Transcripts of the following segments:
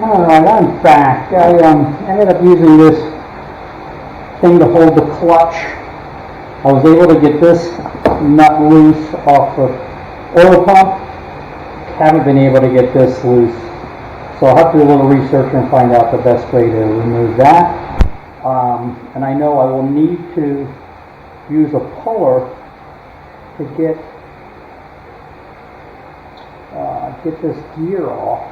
Alright, I'm back. I ended up using this thing to hold the clutch. I was able to get this nut loose off the oil pump. Haven't been able to get this loose. So I'll have to do a little research and find out the best way to remove that. And I know I will need to use a puller to get this gear off.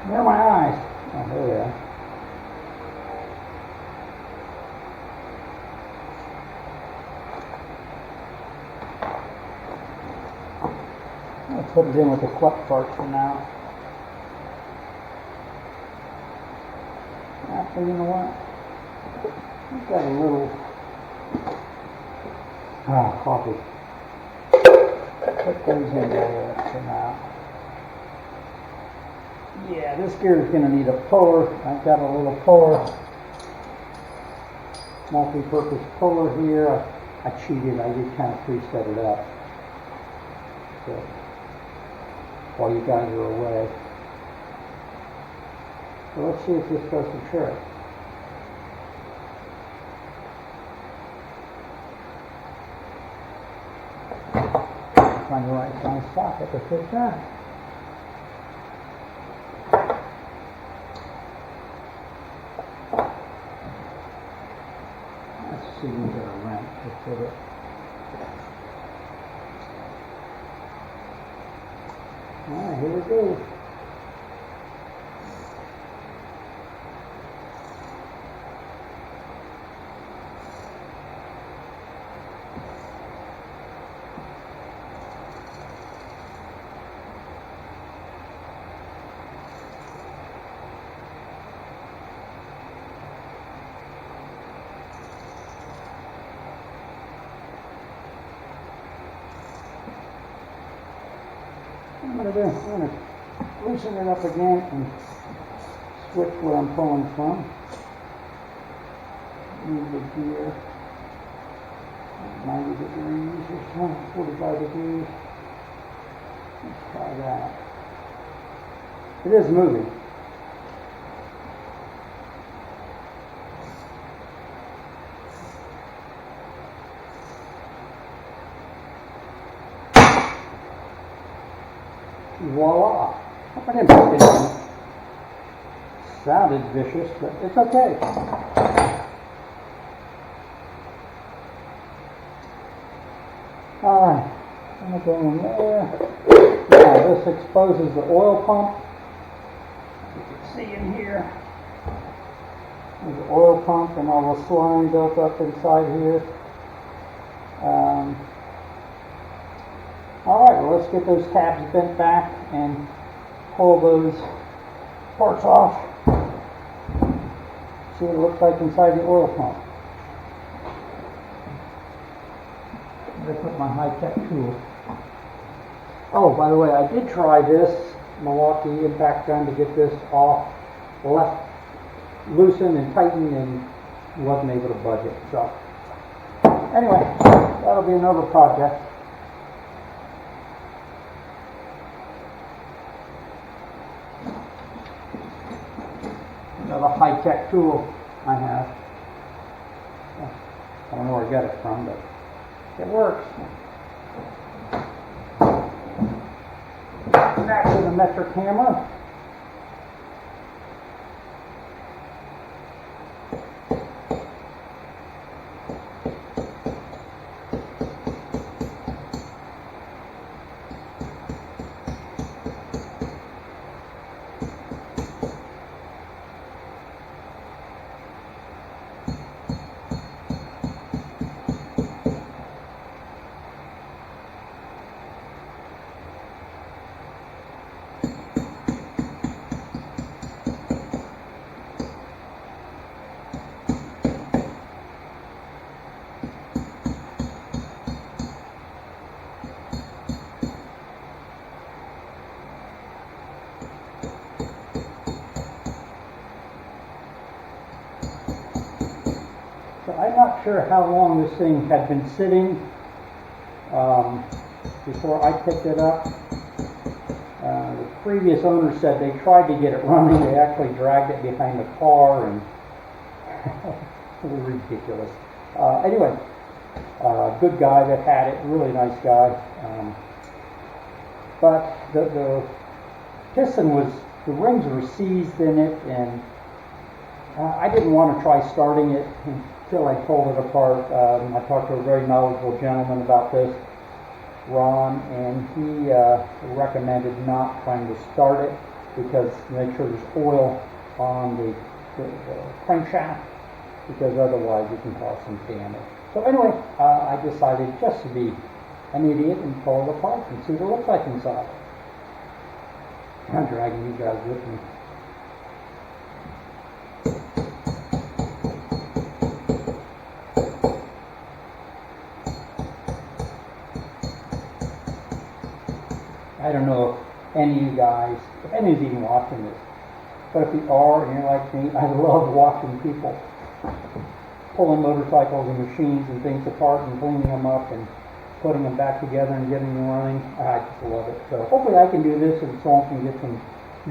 Where are my eyes? Oh, there they are. I'll put it in with the clutch part for now. Actually, you know what? I've got a little coffee. Put those in there for now. Yeah, this gear is going to need a puller. I've got a little puller, multi-purpose puller here. I cheated. I did kind of pre-set it up. So, while you guys are away. So let's see if this does the trick. Find the right size socket to fit that. Let's see if we get a wrench to fit it. Alright, here we go. I'm going to loosen it up again and switch where I'm pulling from. Move the gear 90 degrees or so, 45 degrees. Let's try that. It is moving. Voila! I didn't put it in. Sounded vicious, but it's okay. Alright, I'm going to go in there. Now this exposes the oil pump. You can see in here. There's the oil pump and all the slime built up inside here. Alright, well, let's get those tabs bent back and pull those parts off. See what it looks like inside the oil pump. I'm going to put my high-tech tool. Oh, by the way, I did try this Milwaukee impact gun to get this off, left loosened and tightened, and wasn't able to budge it. So, anyway, that'll be another project. Another high-tech tool I have. I don't know where I got it from, but it works. Back to the metric hammer. I'm not sure how long this thing had been sitting before I picked it up. The previous owner said they tried to get it running. They actually dragged it behind the car, and it was ridiculous. Anyway, good guy that had it, really nice guy. But the piston was, the rings were seized in it, and I didn't want to try starting it until I pulled it apart. I talked to a very knowledgeable gentleman about this, Ron, and he recommended not trying to start it because make sure there's oil on the crankshaft, because otherwise it can cause some damage. So anyway, I decided just to be an idiot and pull it apart and see what it looks like inside. I'm dragging you guys with me. I don't know if any of you guys, if any of you even watching this, but if you are and you're like me, I love watching people pulling motorcycles and machines and things apart and cleaning them up and putting them back together and getting them running. I just love it. So hopefully I can do this and someone can get some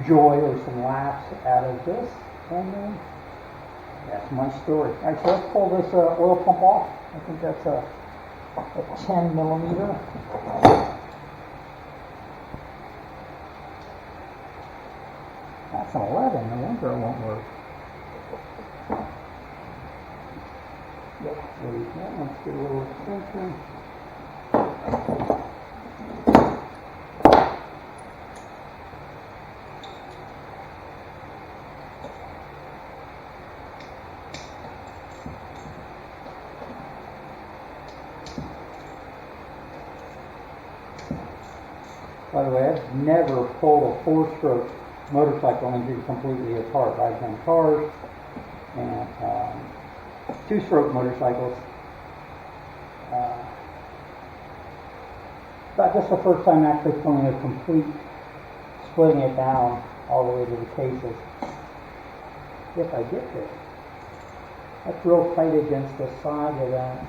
joy or some laughs out of this. And that's my story. All right, so let's pull this oil pump off. I think that's a 10 millimeter. That's an 11. No wonder it won't work. Yep, there we go. Let's get a little extension. By the way, I've never pulled a 4-stroke motorcycle engine completely apart. I've done cars and 2-stroke motorcycles. But this is the first time actually pulling a complete, splitting it down all the way to the cases. If I get there. That's real tight against the side of that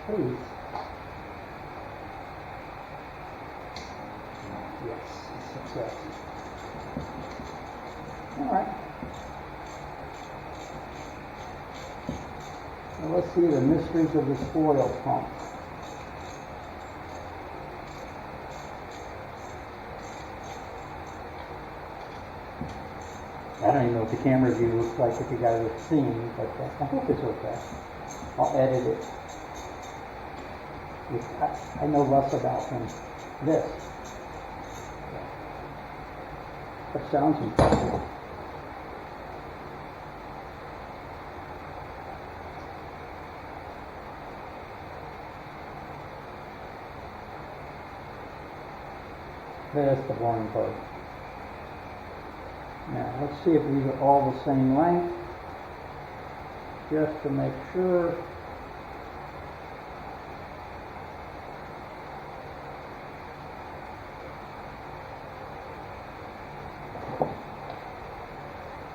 case. Yes, success. Alright. Now let's see the mysteries of this oil pump. I don't even know what the camera view looks like if you guys are seeing, but I hope it's okay. I'll edit it. I know less about than this. That sounds impressive. That's the boring part. Now, let's see if these are all the same length, just to make sure.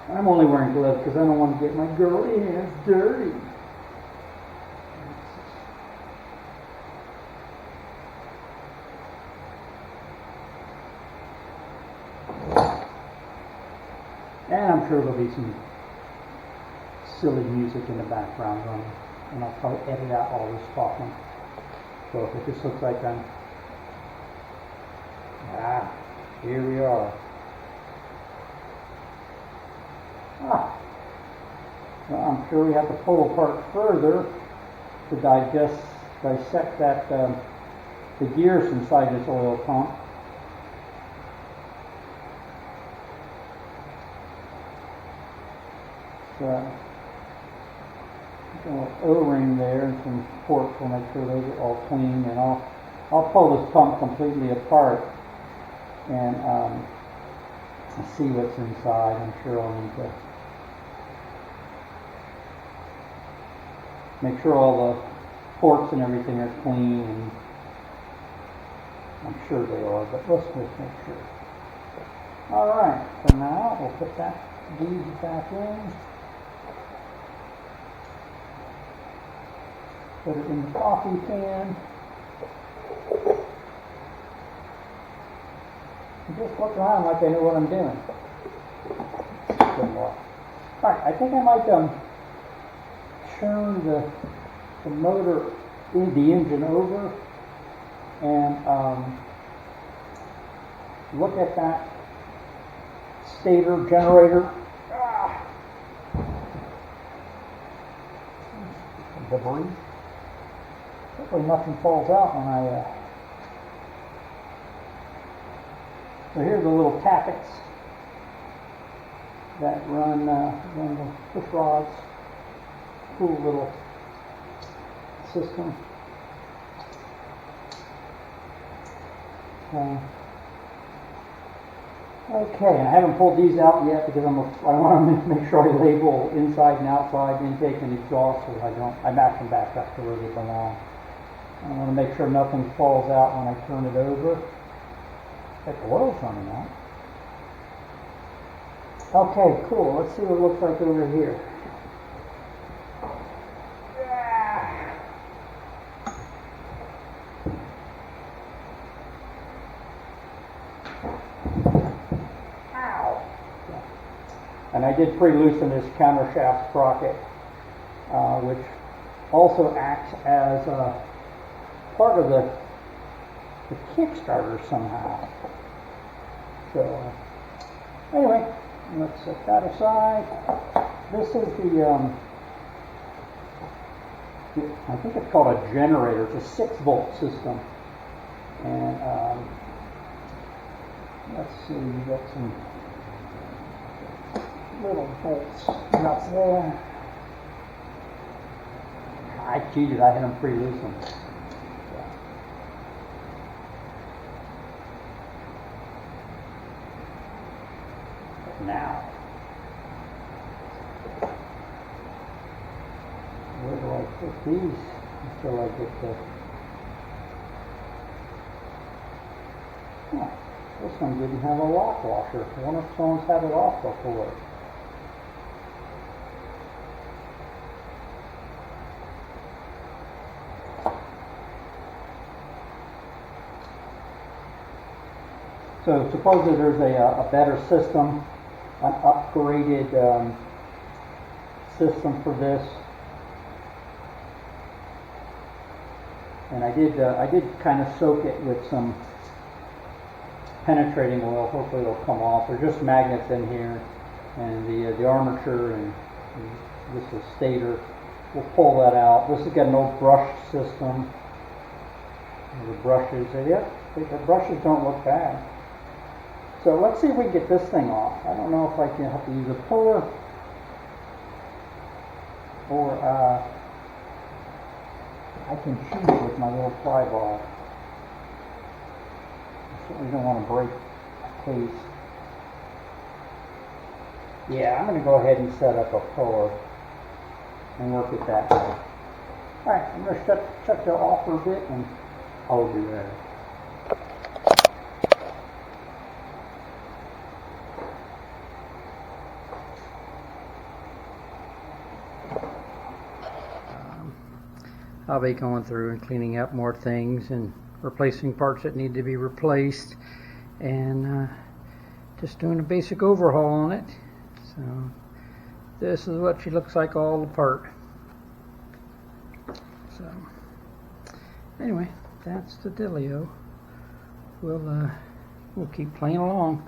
I'm only wearing gloves because I don't want to get my girly hands dirty. And I'm sure there'll be some silly music in the background running, and I'll probably edit out all this talking. So if it just looks like I'm, here we are. Well, I'm sure we have to pull apart further to dissect that the gears inside this oil pump. A little O-ring there and some ports. We'll make sure those are all clean, and I'll pull this pump completely apart and see what's inside. I'm sure I'll need to make sure all the ports and everything are clean, and I'm sure they are, but let's just make sure. Alright, so now we'll put these back in. Put it in the coffee pan. just look around like I know what I'm doing. Good Lord. Alright, I think I might turn the motor in the engine over and look at that stator generator. Debris. Hopefully nothing falls out when I so here's the little tappets that run the push rods. Cool little system. Okay, and I haven't pulled these out yet because I want to make sure I label inside and outside intake and exhaust so I match them back up to where they belong. I want to make sure nothing falls out when I turn it over. Like the oil's running out. Okay, cool. Let's see what it looks like over here. And I did pre-loosen this countershaft sprocket, which also acts as part of the Kickstarter somehow. So anyway, let's set that aside. This is I think it's called a generator. It's a 6-volt system. And let's see, we got some little bolts nuts there. I cheated, I had them pre-loosened. Now, where do I put these until I get the... Oh, this one didn't have a lock washer. I wonder if someone's had it off before. So supposedly there's a better system, an upgraded system for this, and I did kind of soak it with some penetrating oil. Hopefully it'll come off. There's just magnets in here, and the armature and this is stator. We'll pull that out. This has got an old brush system. The brushes, yep, the brushes don't look bad. So let's see if we can get this thing off. I don't know if I can have to use a puller or I can shoot it with my little pry bar. I certainly don't want to break a case. Yeah, I'm going to go ahead and set up a puller and work it that way. Alright, I'm going to shut that off for a bit and I'll do that. I'll be going through and cleaning up more things and replacing parts that need to be replaced and just doing a basic overhaul on it. So this is what she looks like all apart. So anyway, that's the dealio. We'll keep playing along.